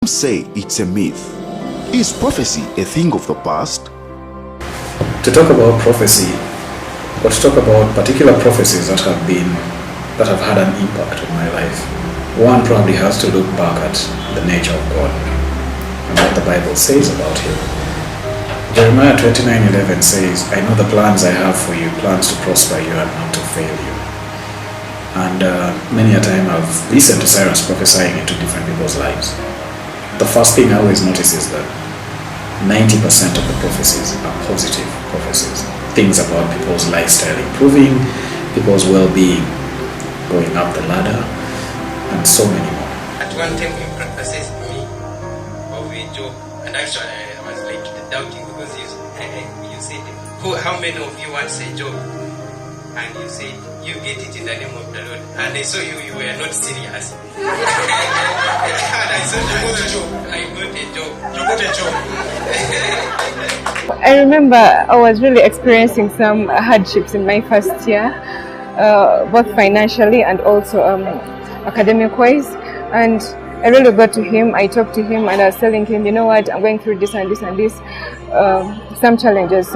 say it's a myth. Is prophecy a thing of the past? To talk about prophecy, or to talk about particular prophecies that have had an impact on my life, one probably has to look back at the nature of God and what the Bible says about Him. Jeremiah 29:11 says, "I know the plans I have for you, plans to prosper you and not to fail you." And many a time I've listened to Cyrus prophesying into different people's lives. The first thing I always notice is that 90% of the prophecies are positive prophecies. Things about people's lifestyle improving, people's well-being going up the ladder, and so many more. At one time you prophesied to me of a job, and actually I was like doubting because you said, how many of you want a job? And you said, you get it in the name of the Lord. And I saw you were not serious. And I said, I got a job. You got a job. I remember I was really experiencing some hardships in my first year, both financially and also academic-wise. And I really got to him, I talked to him, and I was telling him, you know what, I'm going through this and this and this, some challenges.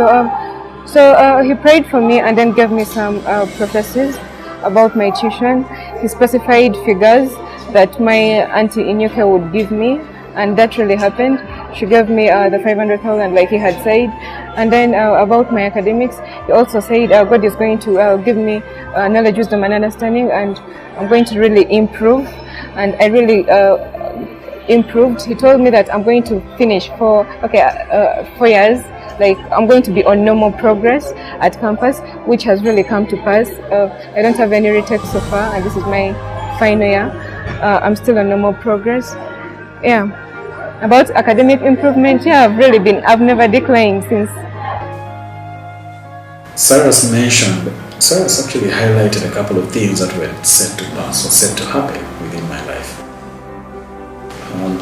So he prayed for me and then gave me some prophecies about my tuition. He specified figures that my auntie in UK would give me, and that really happened. She gave me the 500,000 like he had said. And then about my academics, he also said God is going to give me knowledge, wisdom and understanding, and I'm going to really improve. And I really improved. He told me that I'm going to finish 4 years. Like, I'm going to be on normal progress at campus, which has really come to pass. I don't have any retakes so far, and this is my final year. I'm still on normal progress. Yeah. About academic improvement, yeah, I've never declined since. Cyrus actually highlighted a couple of things that were set to pass or set to happen within my life.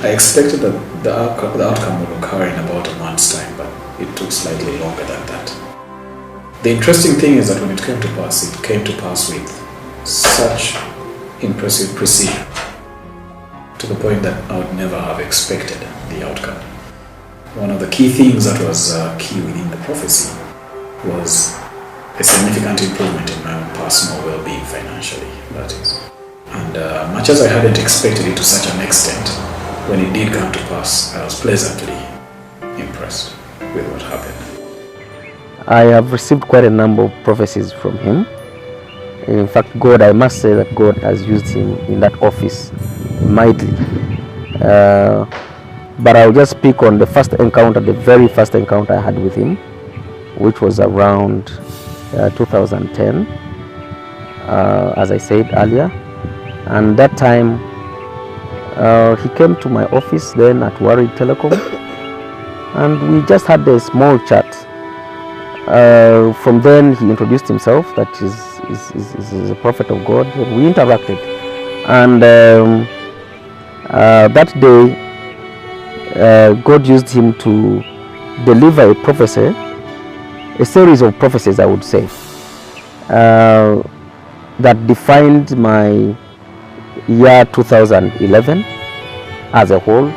I expected that the outcome would occur in about a month's time, but it took slightly longer than that. The interesting thing is that when it came to pass, it came to pass with such impressive precision, to the point that I would never have expected the outcome. One of the key things that was key within the prophecy was a significant improvement in my own personal well-being financially, that is. And much as I hadn't expected it to such an extent, when it did come to pass, I was pleasantly impressed with what happened. I have received quite a number of prophecies from him. In fact, I must say that God has used him in that office mightily. But I'll just speak on the very first encounter I had with him, which was around 2010, as I said earlier. And that time, he came to my office then at Warri Telecom, and we just had a small chat. From then, he introduced himself that he's a prophet of God, and we interacted. And that day, God used him to deliver a prophecy, a series of prophecies, I would say, that defined my year 2011 as a whole.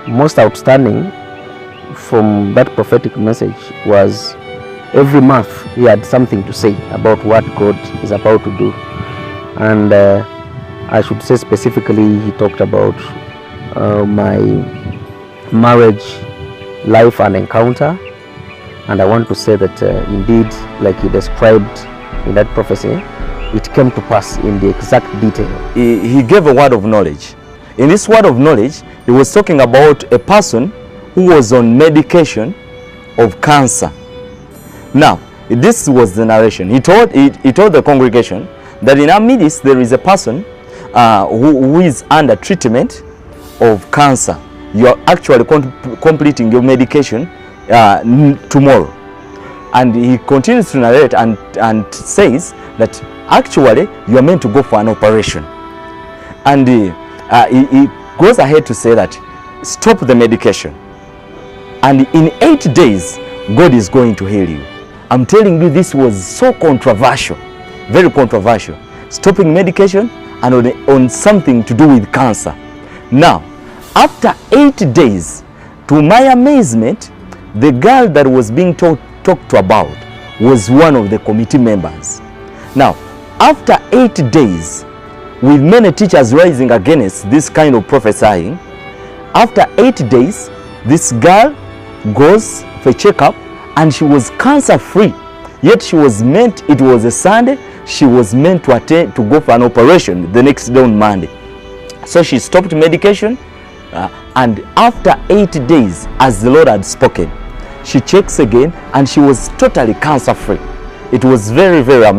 Most outstanding from that prophetic message was every month he had something to say about what God is about to do. And I should say specifically, he talked about my marriage life and encounter. And I want to say that indeed, like he described in that prophecy, it came to pass in the exact detail. He gave a word of knowledge. In this word of knowledge, he was talking about a person who was on medication of cancer. Now, this was the narration. He told the congregation that in our midst there is a person who is under treatment of cancer. You are actually completing your medication tomorrow. And he continues to narrate and says that actually you are meant to go for an operation. And he goes ahead to say that stop the medication, and in 8 days God is going to heal you. I'm telling you, this was so controversial, very controversial. Stopping medication and on something to do with cancer. Now, after 8 days, to my amazement, the girl that was being talked about was one of the committee members. Now, after 8 days, with many teachers rising against this kind of prophesying, after 8 days, this girl goes for a checkup and she was cancer free. Yet she was meant, it was a Sunday, she was meant to go for an operation the next day on Monday. So she stopped medication, and after 8 days, as the Lord had spoken, she checks again and she was totally cancer free. It was very, very amazing.